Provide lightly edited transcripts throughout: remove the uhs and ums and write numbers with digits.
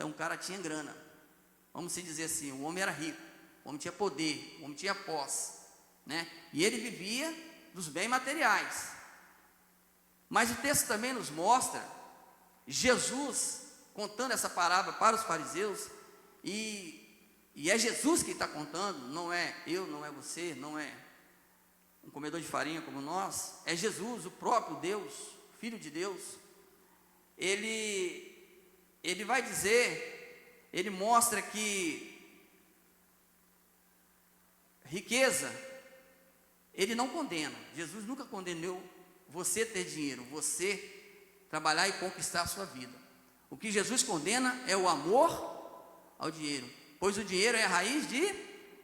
um cara que tinha grana. Vamos se dizer assim, o homem era rico, o homem tinha poder, o homem tinha posse, né? E ele vivia dos bens materiais. Mas o texto também nos mostra Jesus contando essa parábola para os fariseus, e é Jesus que está contando, não é eu, não é você, não é um comedor de farinha como nós, é Jesus, o próprio Deus, Filho de Deus. Ele vai dizer, ele mostra que riqueza, ele não condena. Jesus nunca condenou você ter dinheiro, você trabalhar e conquistar a sua vida. O que Jesus condena é o amor ao dinheiro, pois o dinheiro é a raiz de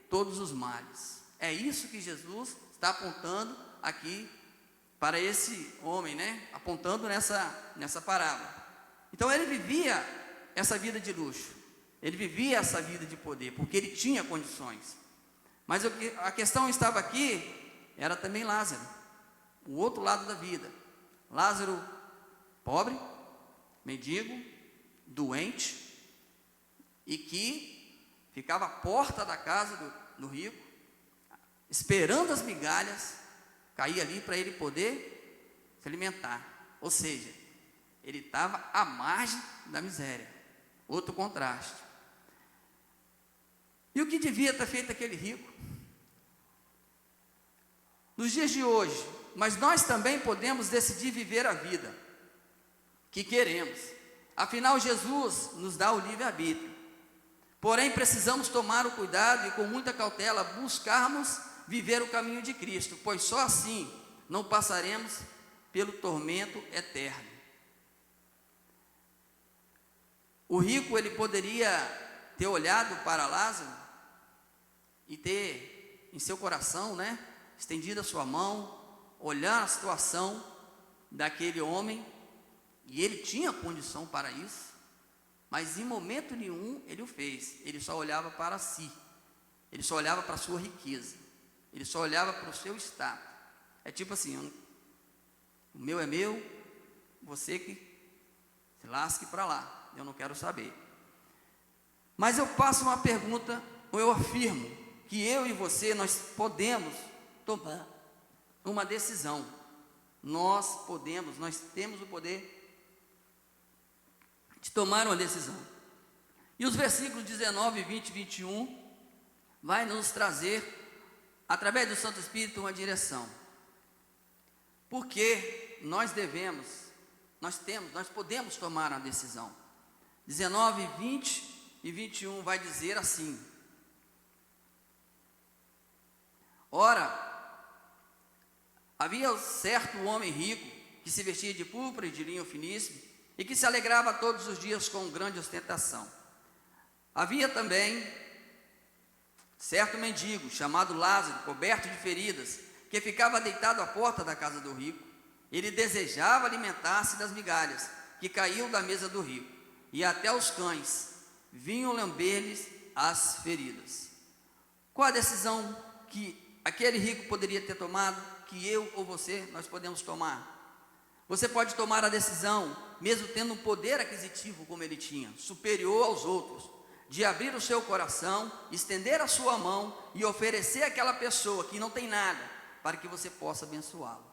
todos os males. É isso que Jesus está apontando aqui para esse homem, né? Apontando nessa parábola. Então ele vivia essa vida de luxo, ele vivia essa vida de poder, porque ele tinha condições. Mas a questão estava aqui, era também Lázaro, o outro lado da vida. Lázaro pobre, mendigo, doente, e que ficava à porta da casa do rico, esperando as migalhas cair ali para ele poder se alimentar. Ou seja, ele estava à margem da miséria. Outro contraste. E o que devia ter feito aquele rico? Nos dias de hoje, mas nós também podemos decidir viver a vida que queremos. Afinal, Jesus nos dá o livre-arbítrio. Porém, precisamos tomar o cuidado e com muita cautela buscarmos viver o caminho de Cristo, pois só assim não passaremos pelo tormento eterno. O rico, ele poderia ter olhado para Lázaro e ter em seu coração, né, estendido a sua mão, olhar a situação daquele homem, e ele tinha condição para isso, mas em momento nenhum ele o fez. Ele só olhava para si, ele só olhava para a sua riqueza, ele só olhava para o seu status. É tipo assim, o meu é meu, você que se lasque para lá, eu não quero saber. Mas eu passo uma pergunta, ou eu afirmo que eu e você, nós podemos tomar uma decisão. Nós temos o poder de tomar uma decisão. E os versículos 19, 20 e 21 vai nos trazer, através do Santo Espírito, uma direção. Porque nós podemos tomar uma decisão. 19, 20 e 21 vai dizer assim: ora, havia certo homem rico que se vestia de púrpura e de linho finíssimo e que se alegrava todos os dias com grande ostentação. Havia também certo mendigo chamado Lázaro, coberto de feridas, que ficava deitado à porta da casa do rico. Ele desejava alimentar-se das migalhas que caíam da mesa do rico, e até os cães vinham lamber-lhes as feridas. Qual a decisão que aquele rico poderia ter tomado, que eu ou você, nós podemos tomar? Você pode tomar a decisão, mesmo tendo um poder aquisitivo como ele tinha, superior aos outros, de abrir o seu coração, estender a sua mão e oferecer àquela pessoa que não tem nada, para que você possa abençoá-lo.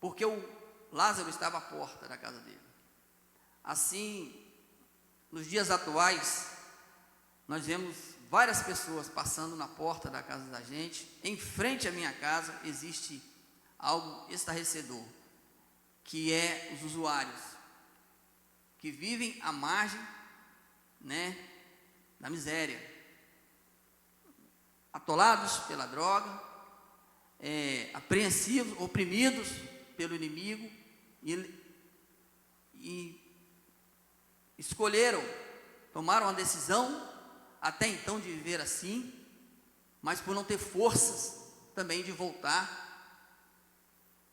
Porque o Lázaro estava à porta da casa dele. Assim, nos dias atuais, nós vemos várias pessoas passando na porta da casa da gente. Em frente à minha casa existe algo estarrecedor, que é os usuários que vivem à margem, né, da miséria, atolados pela droga, apreensivos, oprimidos pelo inimigo, e escolheram, tomaram a decisão até então de viver assim, mas por não ter forças também de voltar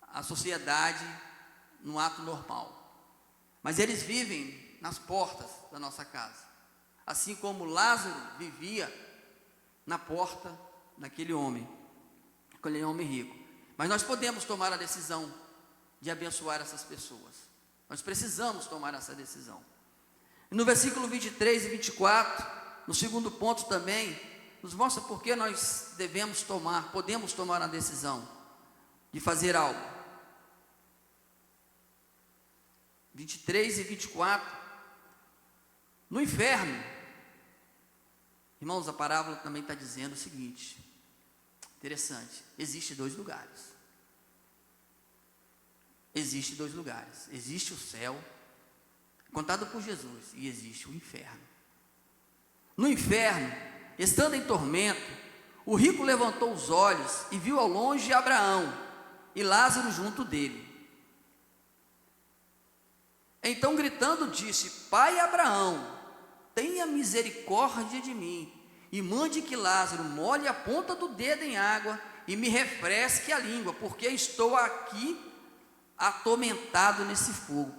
à sociedade no ato normal. Mas eles vivem nas portas da nossa casa, assim como Lázaro vivia na porta daquele homem, aquele homem rico. Mas nós podemos tomar a decisão de abençoar essas pessoas. Nós precisamos tomar essa decisão. E no versículo 23 e 24, no segundo ponto também, nos mostra por que nós podemos tomar a decisão de fazer algo. 23 e 24, no inferno, irmãos, a parábola também está dizendo o seguinte, interessante, existe dois lugares, existe o céu, contado por Jesus, e existe o inferno. No inferno, estando em tormento, o rico levantou os olhos e viu ao longe Abraão e Lázaro junto dele. Então gritando disse: Pai Abraão, tenha misericórdia de mim e mande que Lázaro molhe a ponta do dedo em água e me refresque a língua, porque estou atormentado nesse fogo.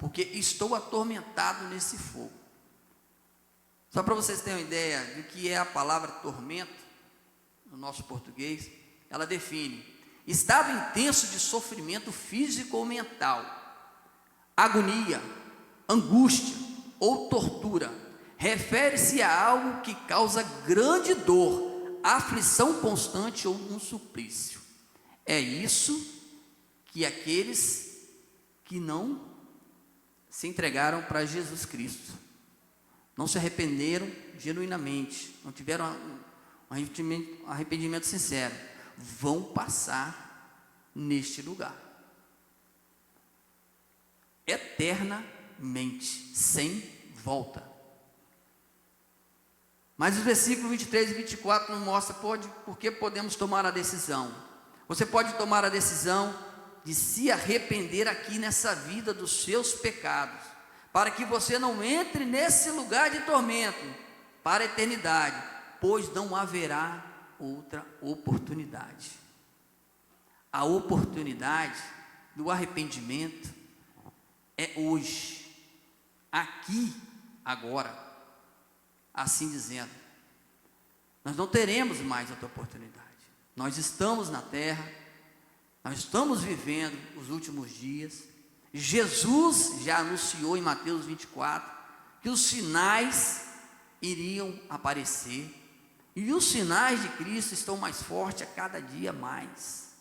Só para vocês terem uma ideia do que é a palavra tormento, no nosso português, ela define estado intenso de sofrimento físico ou mental, agonia, angústia ou tortura. Refere-se a algo que causa grande dor, aflição constante ou um suplício. É isso que aqueles que não se entregaram para Jesus Cristo, não se arrependeram genuinamente, não tiveram um arrependimento sincero, vão passar neste lugar eternamente, sem volta. Mas os versículos 23 e 24 nos mostram por que podemos tomar a decisão. Você pode tomar a decisão de se arrepender aqui nessa vida dos seus pecados, para que você não entre nesse lugar de tormento para a eternidade, pois não haverá outra oportunidade. A oportunidade do arrependimento é hoje, aqui, agora. Assim dizendo, nós não teremos mais outra oportunidade. Nós estamos na terra, nós estamos vivendo os últimos dias. Jesus já anunciou em Mateus 24 que os sinais iriam aparecer, e os sinais de Cristo estão mais fortes a cada dia mais.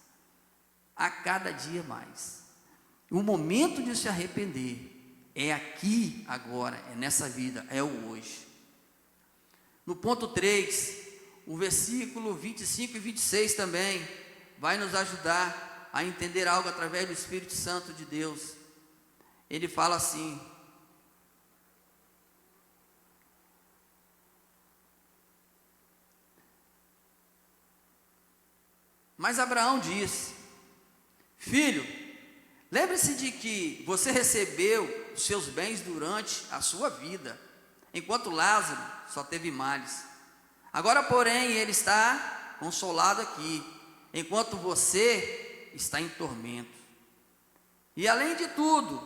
O momento de se arrepender é aqui, agora, é nessa vida, é o hoje. No ponto 3, o versículo 25 e 26 também vai nos ajudar a entender algo através do Espírito Santo de Deus. Ele fala assim: mas Abraão disse: Filho, lembre-se de que você recebeu os seus bens durante a sua vida, enquanto Lázaro só teve males. Agora, porém, ele está consolado aqui, enquanto você está em tormento. E além de tudo,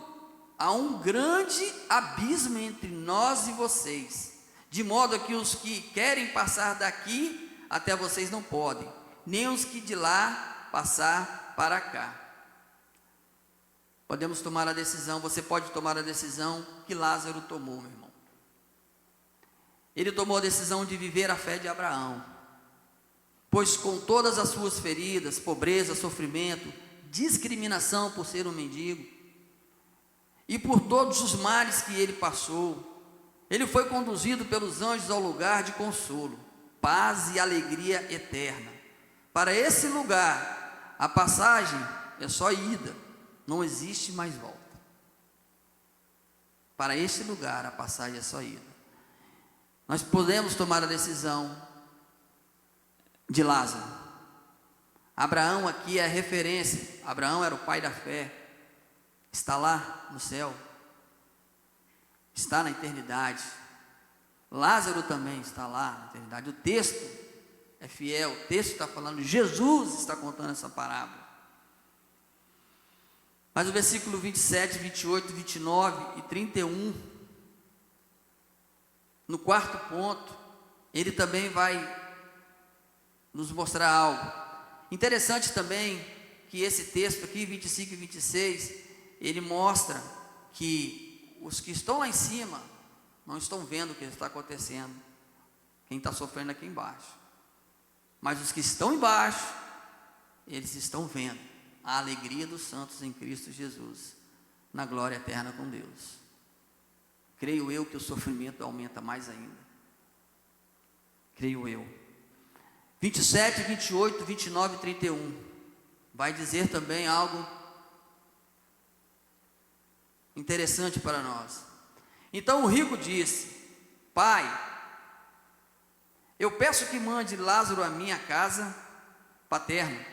há um grande abismo entre nós e vocês, de modo que os que querem passar daqui até vocês não podem, nem os que de lá passar para cá. Podemos tomar a decisão, você pode tomar a decisão que Lázaro tomou, meu irmão. Ele tomou a decisão de viver a fé de Abraão, pois com todas as suas feridas, pobreza, sofrimento, discriminação por ser um mendigo, e por todos os males que ele passou, ele foi conduzido pelos anjos ao lugar de consolo, paz e alegria eterna. Para esse lugar, a passagem é só ida, não existe mais volta. Para este lugar, a passagem é só ida. Nós podemos tomar a decisão de Lázaro. Abraão aqui é a referência. Abraão era o pai da fé. Está lá no céu. Está na eternidade. Lázaro também está lá na eternidade. O texto é fiel. O texto está falando. Jesus está contando essa parábola. Mas o versículo 27, 28, 29 e 31... no quarto ponto, ele também vai nos mostrar algo. Interessante também que esse texto aqui, 25 e 26, ele mostra que os que estão lá em cima não estão vendo o que está acontecendo, quem está sofrendo aqui embaixo. Mas os que estão embaixo, eles estão vendo a alegria dos santos em Cristo Jesus, na glória eterna com Deus. Creio eu que o sofrimento aumenta mais ainda. Creio eu. 27, 28, 29 e 31. Vai dizer também algo interessante para nós. Então o rico disse: Pai, eu peço que mande Lázaro à minha casa paterna,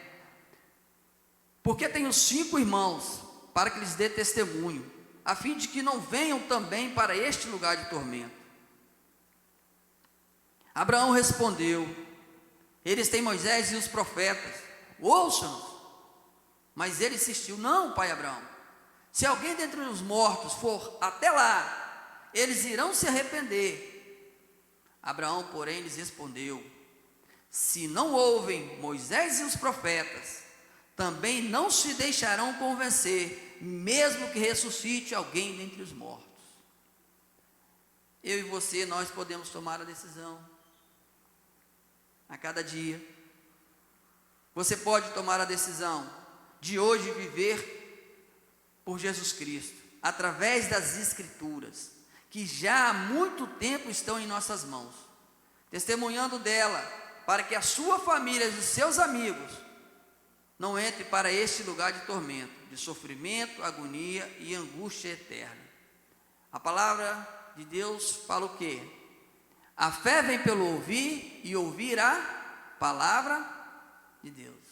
porque tenho 5 irmãos, para que lhes dê testemunho, a fim de que não venham também para este lugar de tormento. Abraão respondeu: Eles têm Moisés e os profetas, ouçam-nos. Mas ele insistiu: Não, pai Abraão, se alguém dentre os mortos for até lá, eles irão se arrepender. Abraão, porém, lhes respondeu: Se não ouvem Moisés e os profetas, também não se deixarão convencer, mesmo que ressuscite alguém dentre os mortos. Eu e você, nós podemos tomar a decisão a cada dia. Você pode tomar a decisão de hoje viver por Jesus Cristo, através das Escrituras, que já há muito tempo estão em nossas mãos, testemunhando dela, para que a sua família e os seus amigos não entre para este lugar de tormento, de sofrimento, agonia e angústia eterna. A palavra de Deus fala o quê? A fé vem pelo ouvir, e ouvir a palavra de Deus.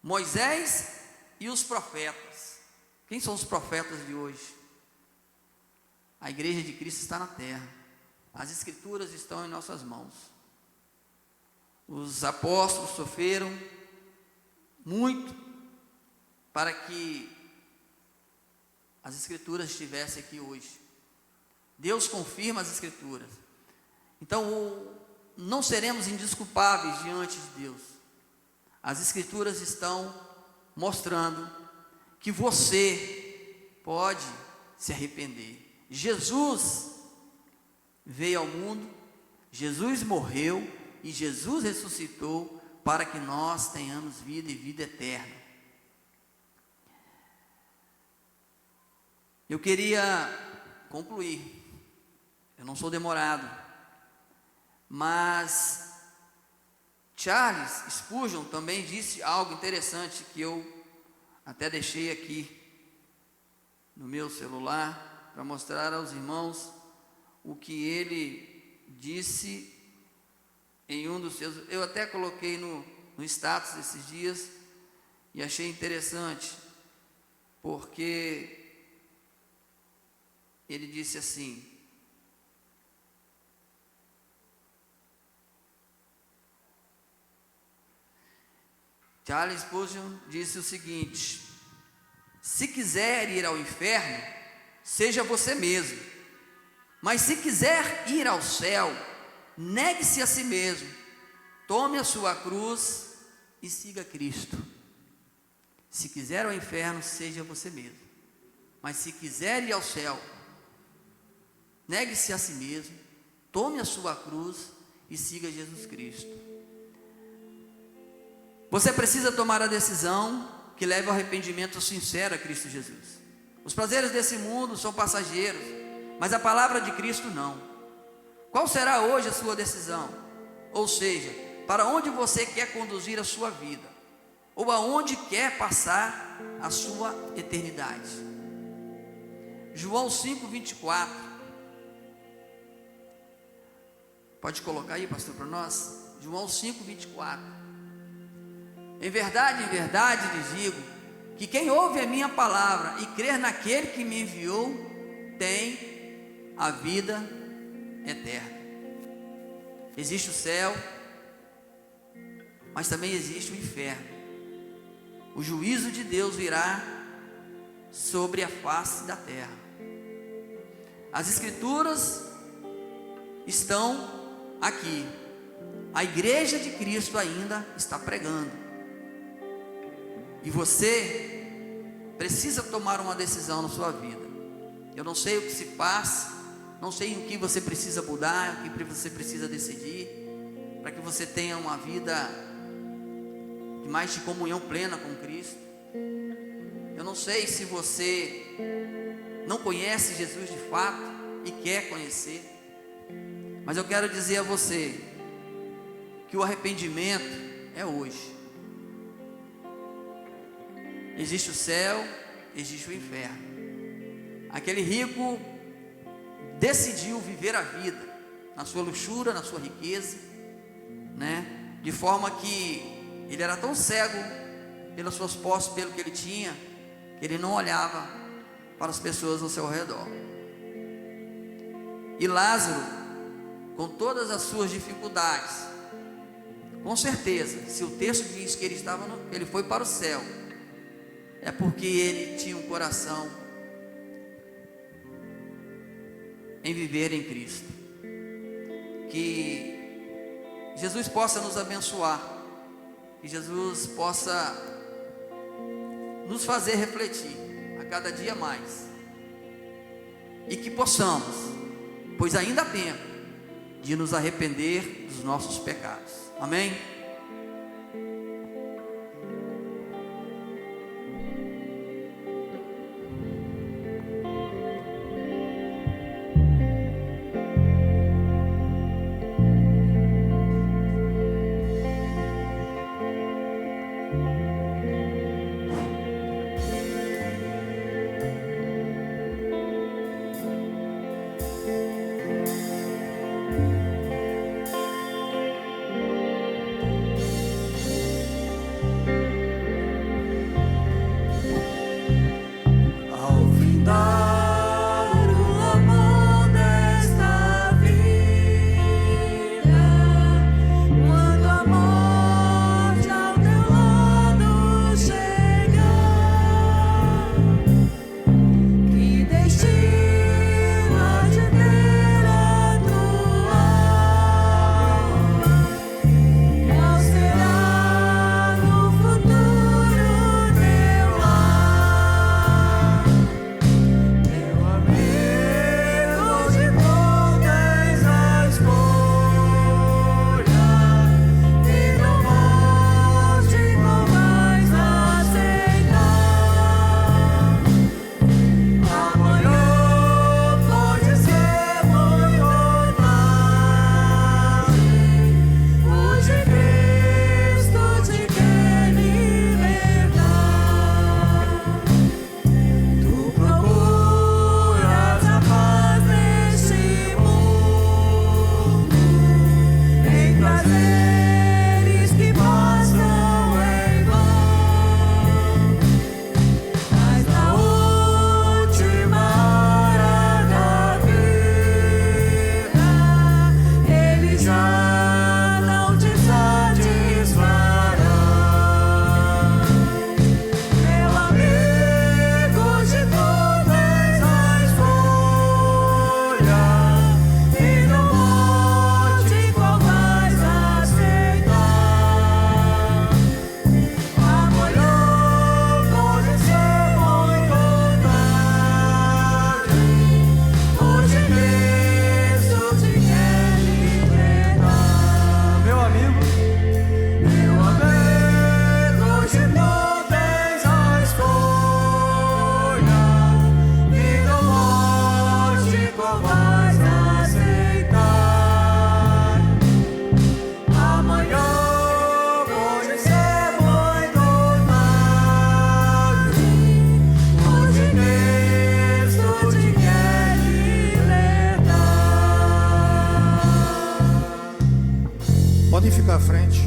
Moisés e os profetas. Quem são os profetas de hoje? A igreja de Cristo está na terra. As Escrituras estão em nossas mãos. Os apóstolos sofreram muito para que as Escrituras estivessem aqui hoje. Deus confirma as Escrituras. Então, não seremos indesculpáveis diante de Deus. As Escrituras estão mostrando que você pode se arrepender. Jesus veio ao mundo, Jesus morreu e Jesus ressuscitou para que nós tenhamos vida e vida eterna. Eu queria concluir. Eu não sou demorado, mas Charles Spurgeon também disse algo interessante que eu até deixei aqui no meu celular para mostrar aos irmãos o que ele disse em um dos seus. Eu até coloquei no status esses dias e achei interessante, porque ele disse assim: Charles Spurgeon disse o seguinte: se quiser ir ao inferno, seja você mesmo, mas se quiser ir ao céu, negue-se a si mesmo, tome a sua cruz e siga Cristo. Se quiser ao inferno, seja você mesmo, mas se quiser ir ao céu, negue-se a si mesmo, tome a sua cruz e siga Jesus Cristo. Você precisa tomar a decisão que leve ao arrependimento sincero a Cristo Jesus. Os prazeres desse mundo são passageiros, mas a palavra de Cristo não. Qual será hoje a sua decisão? Ou seja, para onde você quer conduzir a sua vida? Ou aonde quer passar a sua eternidade? João 5:24. Pode colocar aí, pastor, para nós? João 5:24. Em verdade lhes digo, que quem ouve a minha palavra e crer naquele que me enviou, tem a vida eterna. Existe o céu, mas também existe o inferno. O juízo de Deus virá sobre a face da terra. As Escrituras estão aqui. A igreja de Cristo ainda está pregando. E você precisa tomar uma decisão na sua vida. Eu não sei o que se passa Não sei o que você precisa mudar, o que você precisa decidir, para que você tenha uma vida de mais de comunhão plena com Cristo. Eu não sei se você não conhece Jesus de fato e quer conhecer, mas eu quero dizer a você que o arrependimento é hoje. Existe o céu, existe o inferno. Aquele rico decidiu viver a vida na sua luxúria, na sua riqueza, né? De forma que ele era tão cego pelas suas posses, pelo que ele tinha, que ele não olhava para as pessoas ao seu redor. E Lázaro, com todas as suas dificuldades, com certeza, se o texto diz que ele foi para o céu, é porque ele tinha um coração em viver em Cristo. Que Jesus possa nos abençoar, que Jesus possa nos fazer refletir a cada dia mais, e que possamos, pois ainda há tempo, de nos arrepender dos nossos pecados. Amém? Podem ficar à frente.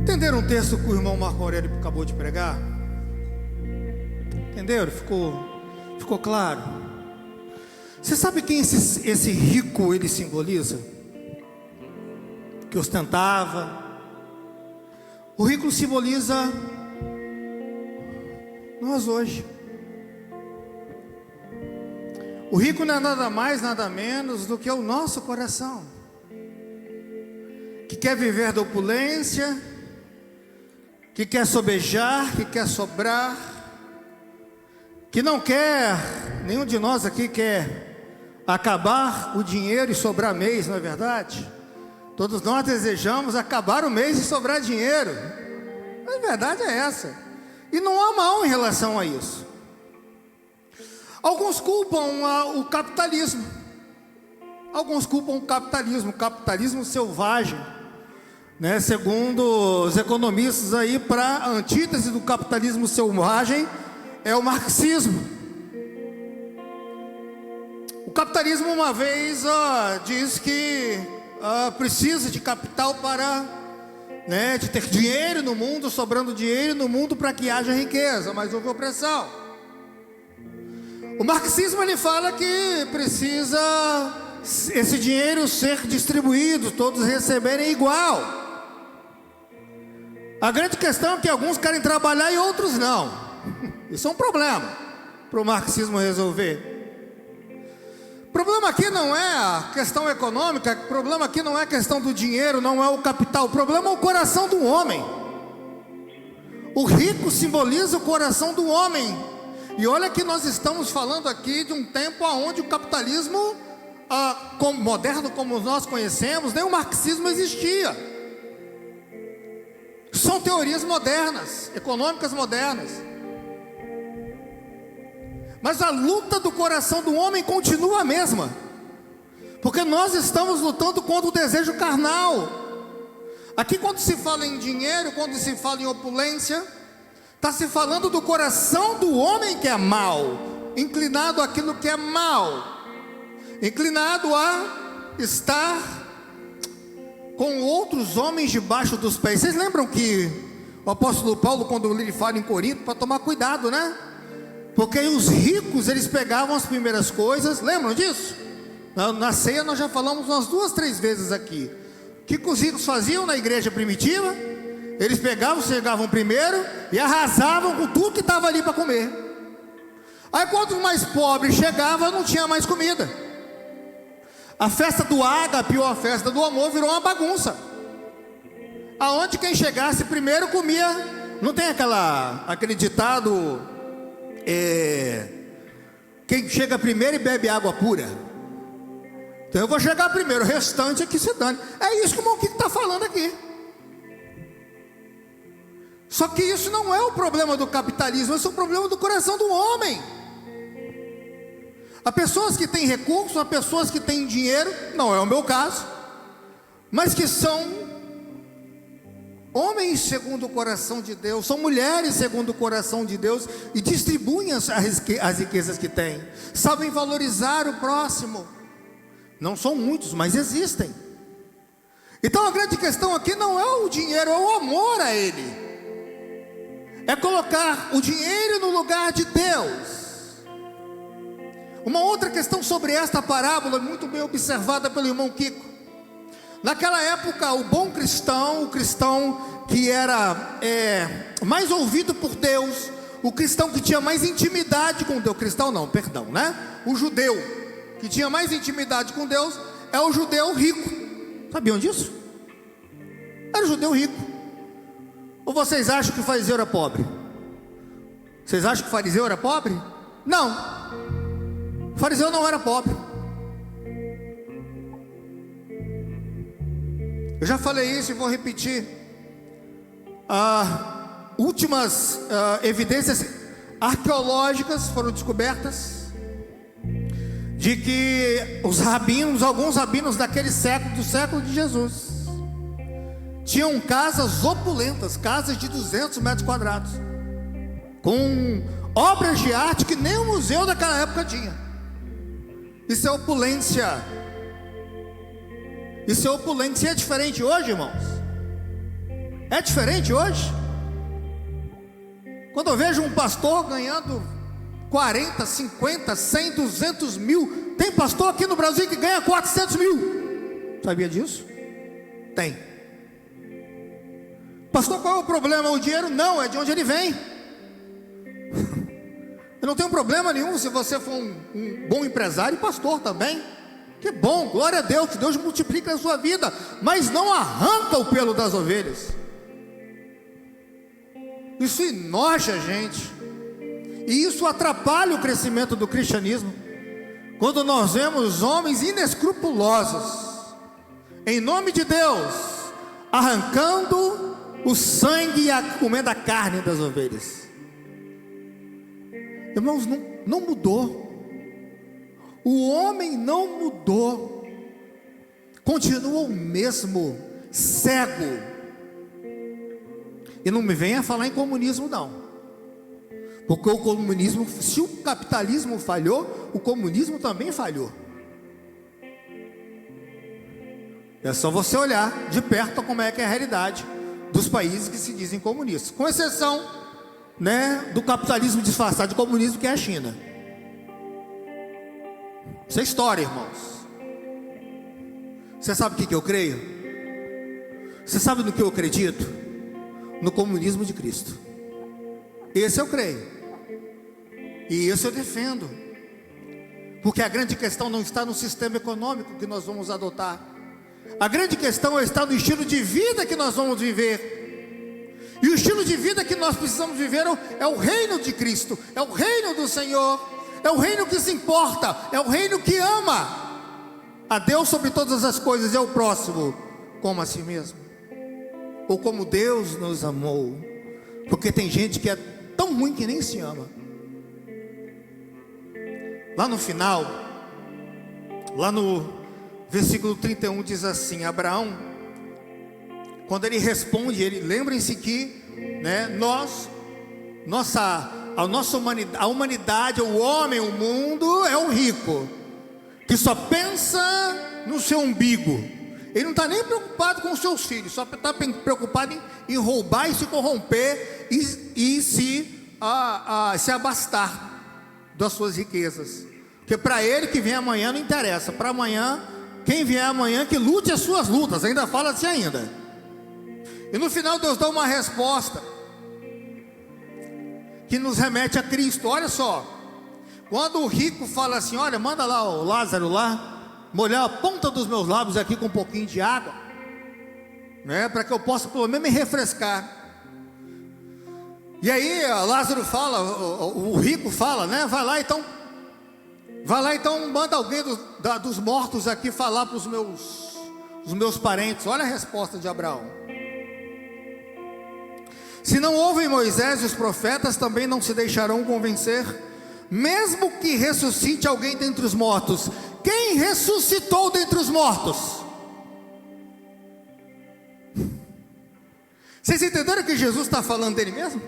Entenderam o texto que o irmão Marco Aurélio acabou de pregar? Entenderam? Ficou claro? Você sabe quem esse rico ele simboliza? Que ostentava. O rico simboliza nós hoje. O rico não é nada mais, nada menos do que o nosso coração, que quer viver da opulência, que quer sobejar, que quer sobrar, que não quer, nenhum de nós aqui quer acabar o dinheiro e sobrar mês, não é verdade? Todos nós desejamos acabar o mês e sobrar dinheiro. Mas a verdade é essa. E não há mal em relação a isso. Alguns culpam o capitalismo. Alguns culpam o capitalismo selvagem, né? Segundo os economistas aí, para a antítese do capitalismo selvagem é o marxismo. O capitalismo uma vez diz que precisa de capital para, né, de ter dinheiro no mundo, sobrando dinheiro no mundo para que haja riqueza, mas houve opressão. O marxismo ele fala que precisa esse dinheiro ser distribuído, todos receberem igual. A grande questão é que alguns querem trabalhar e outros não. Isso é um problema para o marxismo resolver. O problema aqui não é a questão econômica, o problema aqui não é a questão do dinheiro, não é o capital, o problema é o coração do homem. O rico simboliza o coração do homem. E olha que nós estamos falando aqui de um tempo onde o capitalismo moderno como nós conhecemos, nem o marxismo existia. São teorias modernas, econômicas modernas. Mas a luta do coração do homem continua a mesma, porque nós estamos lutando contra o desejo carnal. Aqui quando se fala em dinheiro, quando se fala em opulência, está se falando do coração do homem que é mau, inclinado àquilo que é mau, inclinado a estar com outros homens debaixo dos pés. Vocês lembram que o apóstolo Paulo, quando ele fala em Corinto, para tomar cuidado, né? Porque os ricos, eles pegavam as primeiras coisas, lembram disso? Na ceia nós já falamos umas 2, 3 vezes aqui. O que os ricos faziam na igreja primitiva? Eles chegavam primeiro e arrasavam com tudo que estava ali para comer. Aí quando os mais pobres chegavam, não tinha mais comida. A festa do ágape ou a festa do amor virou uma bagunça, aonde quem chegasse primeiro comia. Não tem aquele ditado, quem chega primeiro e bebe água pura. Então eu vou chegar primeiro, o restante é que se dane. É isso que o irmão Kiko está falando aqui. Só que isso não é o problema do capitalismo, esse é o problema do coração do homem. Há pessoas que têm recursos, há pessoas que têm dinheiro, não é o meu caso, mas que são homens segundo o coração de Deus, são mulheres segundo o coração de Deus, e distribuem as riquezas que têm, sabem valorizar o próximo. Não são muitos, mas existem. Então a grande questão aqui não é o dinheiro, é o amor a ele, é colocar o dinheiro no lugar de Deus. Uma outra questão sobre esta parábola, muito bem observada pelo irmão Kiko. Naquela época, o bom cristão, o cristão que era mais ouvido por Deus, o cristão que tinha mais intimidade com Deus, o judeu que tinha mais intimidade com Deus, é o judeu rico. Sabiam disso? Era o judeu rico. Ou vocês acham que o fariseu era pobre? Vocês acham que o fariseu era pobre? Não. O fariseu não era pobre. Eu já falei isso e vou repetir. Últimas evidências arqueológicas foram descobertas de que alguns rabinos daquele século, do século de Jesus, tinham casas opulentas, casas de 200 metros quadrados, com obras de arte que nem o museu daquela época tinha. Isso é opulência. Isso é opulência. É diferente hoje, irmãos? É diferente hoje? Quando eu vejo um pastor ganhando 40, 50, 100, 200 mil. Tem pastor aqui no Brasil que ganha 400 mil. Sabia disso? Tem. Pastor, qual é o problema? O dinheiro? Não, é de onde ele vem. Eu não tenho problema nenhum se você for um bom empresário e pastor também. Que bom, glória a Deus, que Deus multiplica a sua vida, mas não arranca o pelo das ovelhas. Isso enoja a gente, e isso atrapalha o crescimento do cristianismo. quando nós vemos homens inescrupulosos, em nome de Deus, arrancando o sangue e comendo a carne das ovelhas. Irmãos, não mudou. O homem não mudou, continua o mesmo, cego. E não me venha falar em comunismo não, porque o comunismo, se o capitalismo falhou, o comunismo também falhou. É só você olhar de perto como é que é a realidade dos países que se dizem comunistas, com exceção, né, do capitalismo disfarçado de comunismo, que é a China. Isso é história, irmãos. Você sabe o que eu creio? Você sabe no que eu acredito? No comunismo de Cristo. Esse eu creio, e esse eu defendo, porque a grande questão não está no sistema econômico que nós vamos adotar. A grande questão está no estilo de vida que nós vamos viver. E o estilo de vida que nós precisamos viver é o reino de Cristo, é o reino do Senhor, é o reino que se importa, é o reino que ama a Deus sobre todas as coisas e ao próximo como a si mesmo, ou como Deus nos amou. Porque tem gente que é tão ruim que nem se ama. Lá no final, lá no versículo 31 diz assim: Abraão, quando ele responde, lembrem-se que, né, a humanidade, o homem, o mundo é um rico que só pensa no seu umbigo. Ele não está nem preocupado com os seus filhos, só está preocupado em roubar e se corromper e se abastar das suas riquezas. Porque para ele, que vem amanhã não interessa. Para amanhã, quem vier amanhã que lute as suas lutas. Ainda fala assim ainda. E no final Deus dá uma resposta que nos remete a Cristo. Olha só, quando o rico fala assim: olha, manda lá o Lázaro lá molhar a ponta dos meus lábios aqui com um pouquinho de água, né, para que eu possa pelo menos me refrescar. E aí Lázaro fala, o rico fala, né, vai lá então manda alguém dos mortos aqui falar para os meus parentes. Olha a resposta de Abraão: se não ouvem Moisés e os profetas, também não se deixarão convencer, mesmo que ressuscite alguém dentre os mortos. Quem ressuscitou dentre os mortos? Vocês entenderam que Jesus está falando dele mesmo?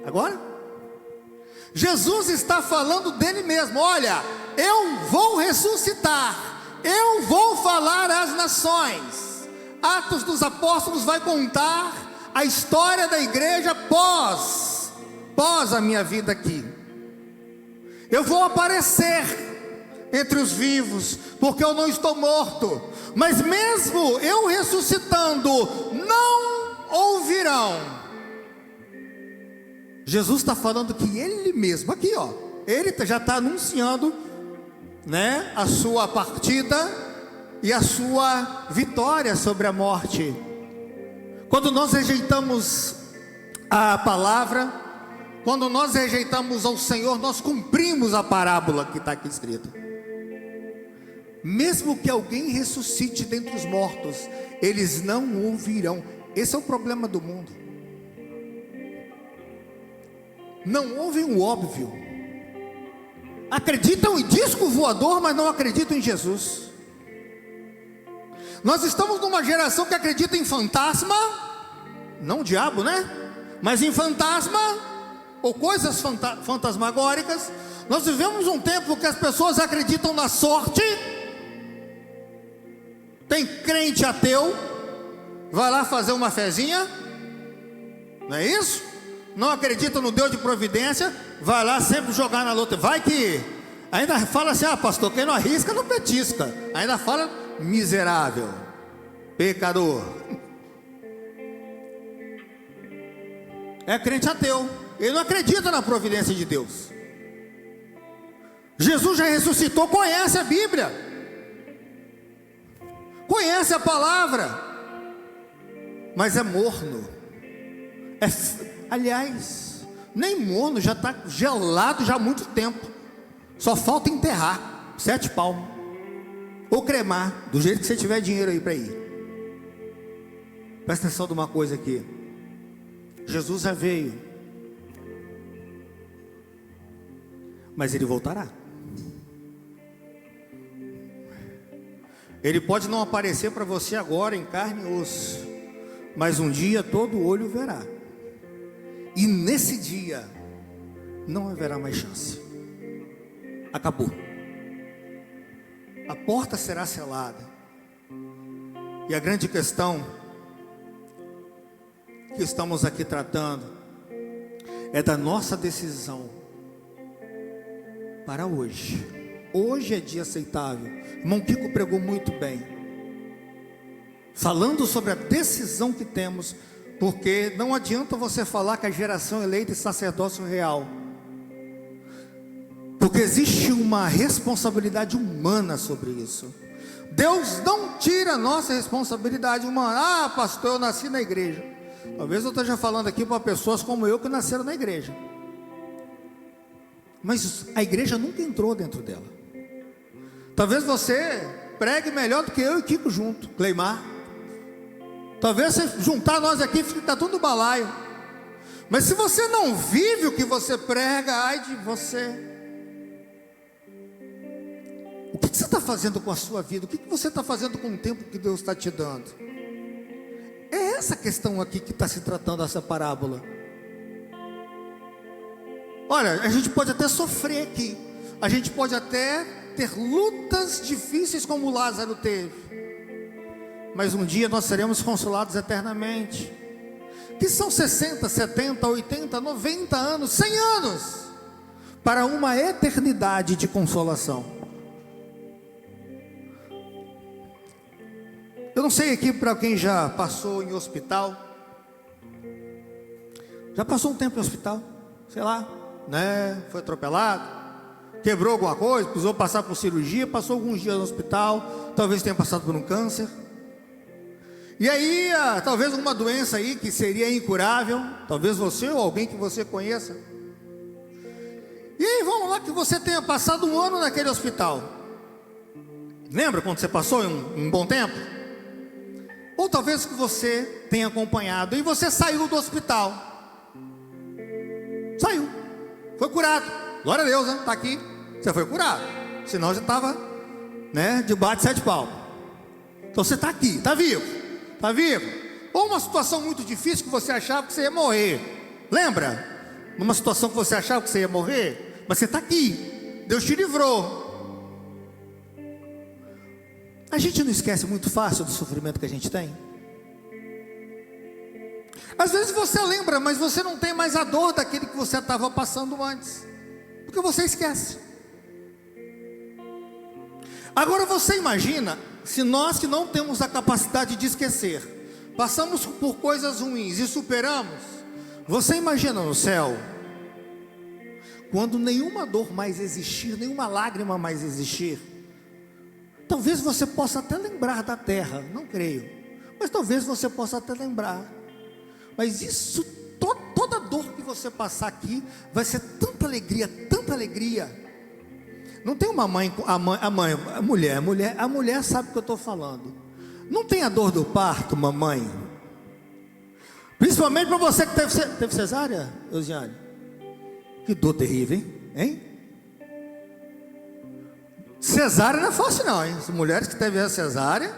Agora? Jesus está falando dele mesmo. Olha, eu vou ressuscitar, eu vou falar às nações. Atos dos Apóstolos vai contar a história da igreja pós a minha vida aqui. Eu vou aparecer entre os vivos, porque eu não estou morto. Mas mesmo eu ressuscitando, não ouvirão. Jesus está falando que ele mesmo, aqui ó, ele já está anunciando, né, a sua partida e a sua vitória sobre a morte. Quando nós rejeitamos a palavra, quando nós rejeitamos ao Senhor, nós cumprimos a parábola que está aqui escrita. Mesmo que alguém ressuscite dentre os mortos, eles não ouvirão. Esse é o problema do mundo. Não ouvem o óbvio. Acreditam em disco voador, mas não acreditam em Jesus. Nós estamos numa geração que acredita em fantasma, não diabo, né? Mas em fantasma, ou coisas fantasmagóricas. Nós vivemos um tempo que as pessoas acreditam na sorte. Tem crente ateu, vai lá fazer uma fezinha, não é isso? Não acredita no Deus de providência, vai lá sempre jogar na luta. Vai que ainda fala assim: ah, pastor, quem não arrisca não petisca. Ainda fala miserável, pecador. É crente ateu, ele não acredita na providência de Deus. Jesus já ressuscitou, conhece a Bíblia, conhece a palavra, mas é morno. Aliás, nem morno, já está gelado já há muito tempo. Só falta enterrar. 7 palmos, ou cremar, do jeito que você tiver dinheiro aí para ir. Presta atenção de uma coisa aqui. Jesus já veio, mas Ele voltará. Ele pode não aparecer para você agora em carne e osso, mas um dia todo olho verá. E nesse dia não haverá mais chance. Acabou. A porta será selada. E a grande questão que estamos aqui tratando é da nossa decisão para hoje. Hoje é dia aceitável. Irmão Kiko pregou muito bem, falando sobre a decisão que temos, porque não adianta você falar que a geração eleita é sacerdócio real, porque existe uma responsabilidade humana sobre isso. Deus não tira a nossa responsabilidade humana. Ah, pastor, eu nasci na igreja. Talvez eu esteja falando aqui para pessoas como eu que nasceram na igreja, mas a igreja nunca entrou dentro dela. Talvez você pregue melhor do que eu e Kiko junto, Cleimar. Talvez você juntar nós aqui, fica tudo balaio. Mas se você não vive o que você prega, ai de você. O que você está fazendo com a sua vida? O que você está fazendo com o tempo que Deus está te dando? É essa questão aqui que está se tratando essa parábola. Olha, a gente pode até sofrer aqui, a gente pode até ter lutas difíceis como Lázaro teve, mas um dia nós seremos consolados eternamente. Que são 60, 70, 80, 90 anos, 100 anos para uma eternidade de consolação. Eu não sei aqui para quem já passou em hospital. Já passou um tempo em hospital, sei lá, né? Foi atropelado, quebrou alguma coisa, precisou passar por cirurgia, passou alguns dias no hospital, talvez tenha passado por um câncer. E aí, talvez uma doença aí que seria incurável, talvez você ou alguém que você conheça. E aí, vamos lá, que você tenha passado um ano naquele hospital. Lembra quando você passou um bom tempo? Ou talvez que você tenha acompanhado e você saiu do hospital. Saiu, foi curado. Glória a Deus, né? Está aqui, você foi curado. Senão já estava, né, debaixo de 7 palmos. Então você está aqui, está vivo. Está vivo? Ou uma situação muito difícil que você achava que você ia morrer. Lembra? Numa situação que você achava que você ia morrer, mas você está aqui. Deus te livrou. A gente não esquece muito fácil do sofrimento que a gente tem. Às vezes você lembra, mas você não tem mais a dor daquele que você estava passando antes, porque você esquece. Agora você imagina, se nós que não temos a capacidade de esquecer, passamos por coisas ruins e superamos, você imagina no céu, quando nenhuma dor mais existir, nenhuma lágrima mais existir. Talvez você possa até lembrar da terra, não creio, mas talvez você possa até lembrar. Mas isso, toda dor que você passar aqui, vai ser tanta alegria, tanta alegria. Não tem uma mãe, a mulher sabe o que eu estou falando. Não tem a dor do parto, mamãe. Principalmente para você que teve cesárea, Eusiane. Que dor terrível, hein? Cesárea não é fácil não, hein? As mulheres que teve a cesárea,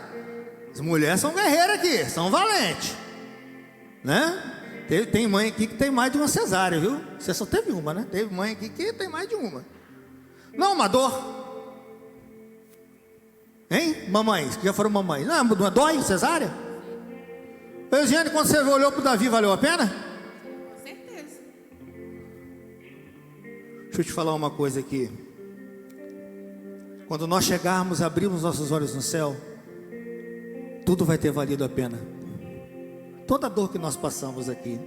as mulheres são guerreiras aqui, são valentes, né? Tem mãe aqui que tem mais de uma cesárea, viu? Você só teve uma, né? Teve mãe aqui que tem mais de uma. Não, uma dor. Hein, mamães, que já foram mamães. Não, dói cesárea? Eugênio, quando você olhou para o Davi, valeu a pena? Com certeza. Deixa eu te falar uma coisa aqui. Quando nós chegarmos, abrirmos nossos olhos no céu, tudo vai ter valido a pena. Toda a dor que nós passamos aqui.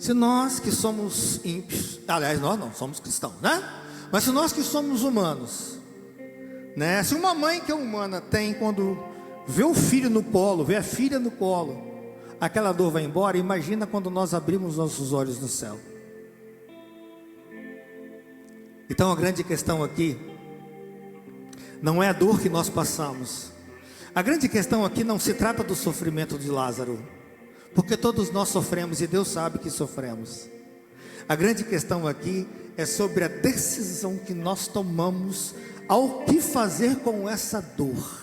Se nós que somos ímpios, aliás, nós não somos cristãos, né? Mas se nós que somos humanos, né? Se uma mãe que é humana tem, quando vê o filho no colo, vê a filha no colo, aquela dor vai embora. Imagina quando nós abrimos nossos olhos no céu. Então a grande questão aqui não é a dor que nós passamos. A grande questão aqui não se trata do sofrimento de Lázaro, porque todos nós sofremos e Deus sabe que sofremos. A grande questão aqui é sobre a decisão que nós tomamos ao que fazer com essa dor.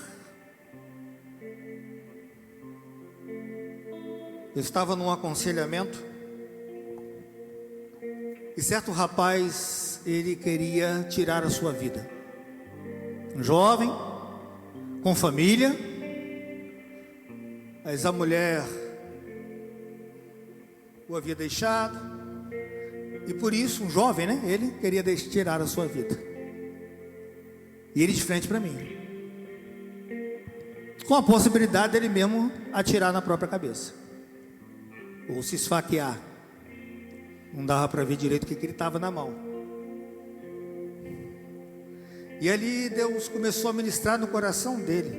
Eu estava num aconselhamento e certo rapaz, ele queria tirar a sua vida. Um jovem, com família, mas a mulher o havia deixado, e por isso, um jovem, né? Ele queria tirar a sua vida. E ele de frente para mim, com a possibilidade dele mesmo atirar na própria cabeça, ou se esfaquear. Não dava para ver direito o que ele estava na mão. E ali Deus começou a ministrar no coração dele,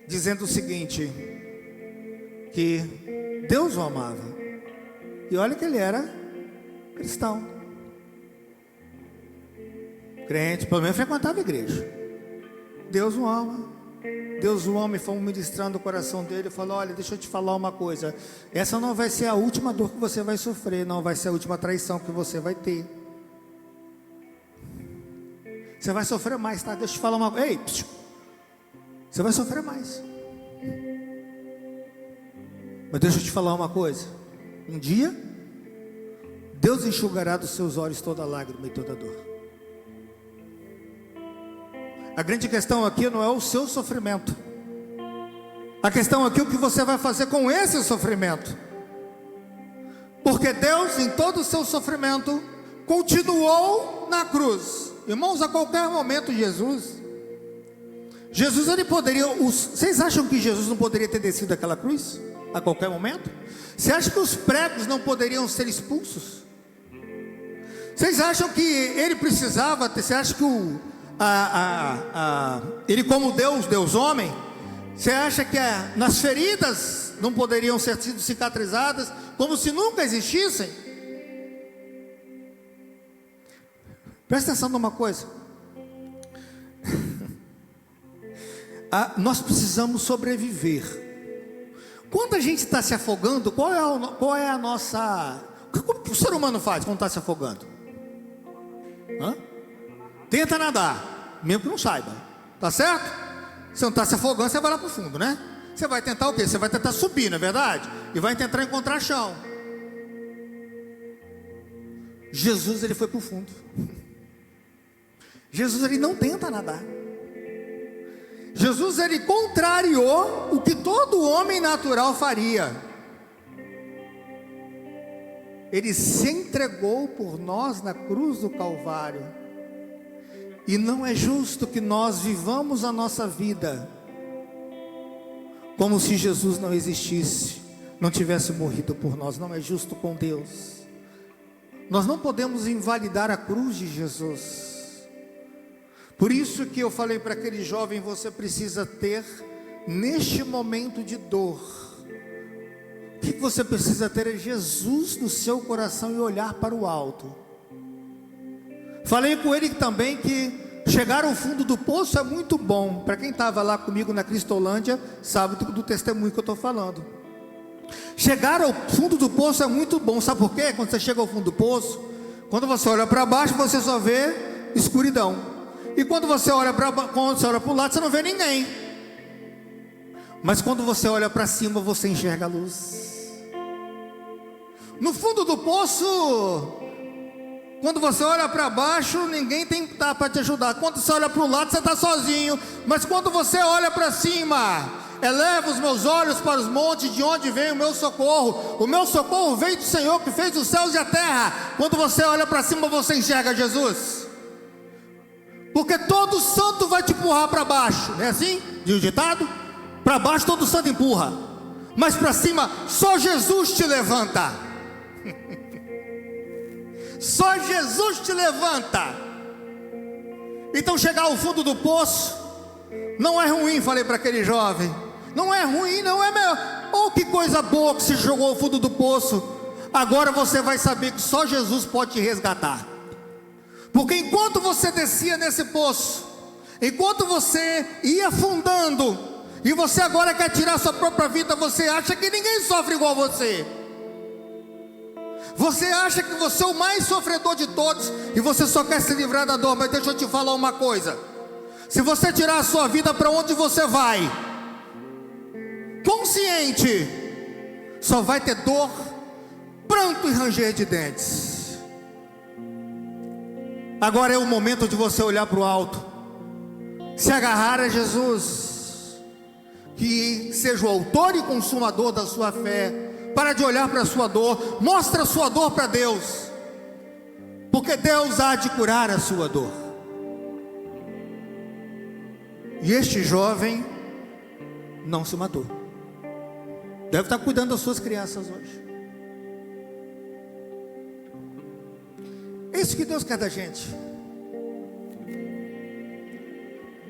dizendo o seguinte, que Deus o amava. E olha que ele era cristão, crente, pelo menos frequentava a igreja. Deus o ama, Deus o ama. E fomos ministrando o coração dele. Falou: olha, deixa eu te falar uma coisa, essa não vai ser a última dor que você vai sofrer, não vai ser a última traição que você vai ter. Você vai sofrer mais, tá? Deixa eu te falar uma coisa. Ei, você vai sofrer mais. Mas deixa eu te falar uma coisa. Um dia Deus enxugará dos seus olhos toda lágrima e toda dor. A grande questão aqui não é o seu sofrimento. A questão aqui é o que você vai fazer com esse sofrimento. Porque Deus, em todo o seu sofrimento, continuou na cruz. Irmãos, a qualquer momento Jesus, ele poderia... Vocês acham que Jesus não poderia ter descido aquela cruz? A qualquer momento? Você acha que os pregos não poderiam ser expulsos? Vocês acham que ele precisava... Você acha que ele como Deus homem, você acha que nas feridas não poderiam ser sido cicatrizadas, como se nunca existissem? Presta atenção numa coisa. Nós precisamos sobreviver. Quando a gente está se afogando, qual é a nossa... Como que o ser humano faz quando está se afogando? Tenta nadar, mesmo que não saiba, tá certo? Você não está se afogando, você vai lá para o fundo, né? Você vai tentar o quê? Você vai tentar subir, não é verdade? E vai tentar encontrar chão. Jesus, ele foi para o fundo. Jesus, ele não tenta nadar. Jesus, ele contrariou o que todo homem natural faria. Ele se entregou por nós na cruz do Calvário. E não é justo que nós vivamos a nossa vida como se Jesus não existisse, não tivesse morrido por nós. Não é justo com Deus. Nós não podemos invalidar a cruz de Jesus. Por isso que eu falei para aquele jovem: você precisa ter, neste momento de dor, o que você precisa ter é Jesus no seu coração e olhar para o alto. Falei com ele também que chegar ao fundo do poço é muito bom. Para quem estava lá comigo na Cristolândia, sabe do testemunho que eu estou falando. Chegar ao fundo do poço é muito bom. Sabe por quê? Quando você chega ao fundo do poço, quando você olha para baixo, você só vê escuridão. E quando você olha para o lado, você não vê ninguém. Mas quando você olha para cima, você enxerga a luz. No fundo do poço, quando você olha para baixo, ninguém tem para te ajudar. Quando você olha para o lado, você está sozinho. Mas quando você olha para cima, eleva os meus olhos para os montes, de onde vem o meu socorro. O meu socorro vem do Senhor que fez os céus e a terra. Quando você olha para cima, você enxerga Jesus. Porque todo santo vai te empurrar para baixo. Não é assim? Diz o ditado? Para baixo todo santo empurra, mas para cima só Jesus te levanta. Só Jesus te levanta. Então chegar ao fundo do poço não é ruim. Falei para aquele jovem: não é ruim, não é melhor. Oh, que coisa boa que se jogou ao fundo do poço. Agora você vai saber que só Jesus pode te resgatar. Porque enquanto você descia nesse poço, Enquanto você ia afundando, e você agora quer tirar sua própria vida, você acha que ninguém sofre igual você. Você acha que você é o mais sofredor de todos, e você só quer se livrar da dor. Mas deixa eu te falar uma coisa: se você tirar a sua vida, para onde você vai? Consciente, só vai ter dor, pranto e ranger de dentes. Agora é o momento de você olhar para o alto, se agarrar a Jesus, que seja o autor e consumador da sua fé. Para de olhar para a sua dor, mostra a sua dor para Deus, porque Deus há de curar a sua dor. E este jovem não se matou, deve estar cuidando das suas crianças hoje. É isso que Deus quer da gente.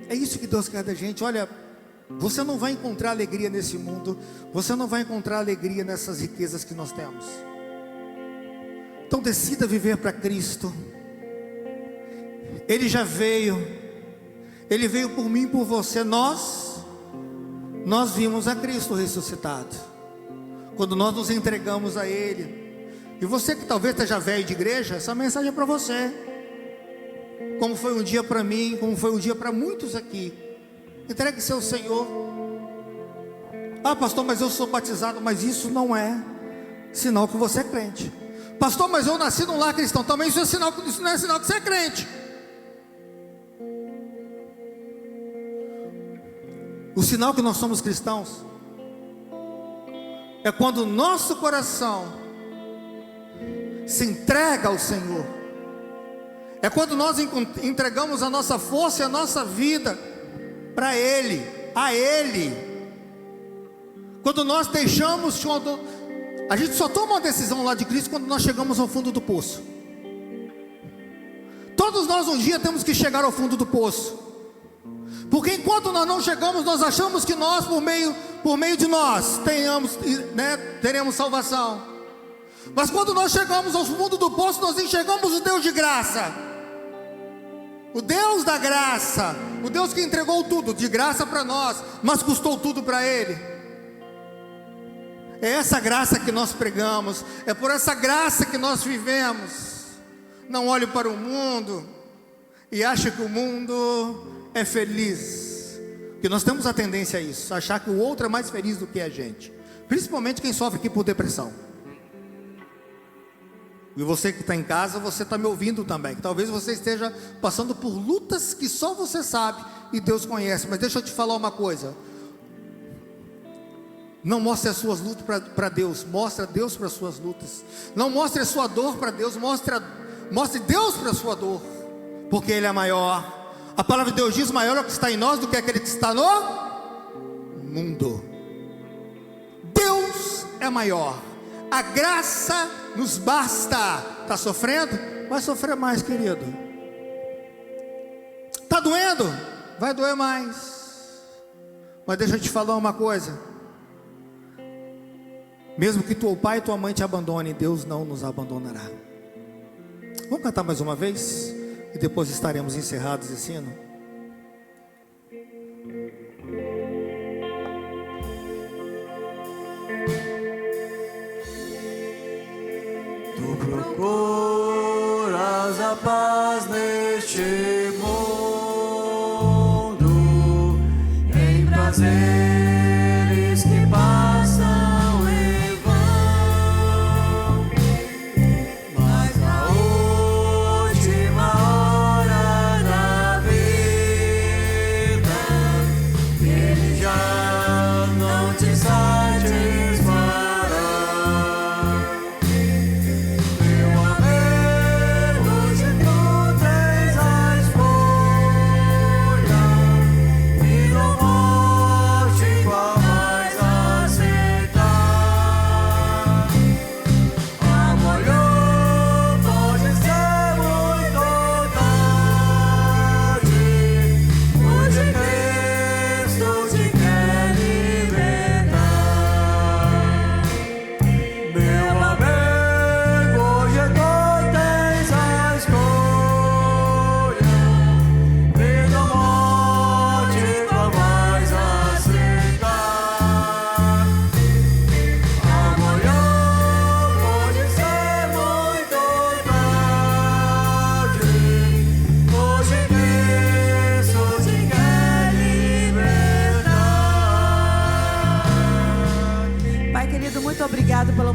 É isso que Deus quer da gente. Olha, você não vai encontrar alegria nesse mundo, você não vai encontrar alegria nessas riquezas que nós temos. Então decida viver para Cristo. Ele já veio, Ele veio por mim e por você. Nós vimos a Cristo ressuscitado, quando nós nos entregamos a Ele. E você que talvez esteja velho de igreja, essa mensagem é para você. Como foi um dia para mim, como foi um dia para muitos aqui. Entregue-se ao Senhor. Ah, pastor, mas eu sou batizado. Mas isso não é sinal que você é crente. Pastor, mas eu nasci num lar cristão. Também isso não é sinal que você é crente. O sinal que nós somos cristãos é quando o nosso coração se entrega ao Senhor. É quando nós entregamos a nossa força e a nossa vida para Ele, a Ele. Quando nós deixamos, a gente só toma uma decisão lá de Cristo quando nós chegamos ao fundo do poço. Todos nós um dia temos que chegar ao fundo do poço, porque enquanto nós não chegamos, nós achamos que nós, por meio de nós, teremos salvação. Mas quando nós chegamos ao fundo do poço, nós enxergamos o Deus de graça, o Deus da graça, o Deus que entregou tudo de graça para nós, mas custou tudo para Ele. É essa graça que nós pregamos, é por essa graça que nós vivemos. Não olhe para o mundo e ache que o mundo é feliz, porque nós temos a tendência a isso, achar que o outro é mais feliz do que a gente, principalmente quem sofre aqui por depressão. E você que está em casa, você está me ouvindo também, que talvez você esteja passando por lutas que só você sabe e Deus conhece. Mas deixa eu te falar uma coisa: não mostre as suas lutas para Deus, mostre Deus para as suas lutas. Não mostre a sua dor para Deus, mostre Deus para a sua dor, porque Ele é maior. A palavra de Deus diz: maior é o que está em nós do que aquele que está no mundo. Deus é maior, a graça nos basta. Está sofrendo? Vai sofrer mais, querido. Está doendo? Vai doer mais. Mas deixa eu te falar uma coisa: mesmo que teu pai e tua mãe te abandonem, Deus não nos abandonará. Vamos cantar mais uma vez? E depois estaremos encerrados esse hino. Tu procuras a paz neste mundo, em prazeres que passam em vão, mas na última hora da vida, Ele já não te satisfará.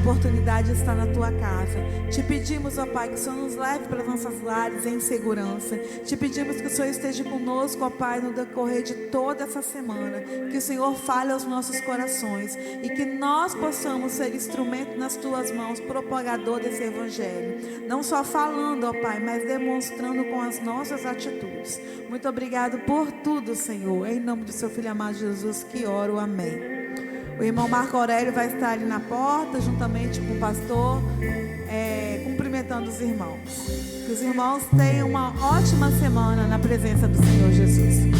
oportunidade de estar na tua casa. Te pedimos, ó Pai, que o Senhor nos leve para as nossas lares em segurança. Te pedimos que o Senhor esteja conosco, ó Pai, no decorrer de toda essa semana. Que o Senhor fale aos nossos corações e que nós possamos ser instrumento nas tuas mãos, propagador desse evangelho. Não só falando, ó Pai, mas demonstrando com as nossas atitudes. Muito obrigado por tudo, Senhor. Em nome do seu Filho amado Jesus que oro, amém. O irmão Marco Aurélio vai estar ali na porta, juntamente com o pastor, cumprimentando os irmãos. Que os irmãos tenham uma ótima semana na presença do Senhor Jesus.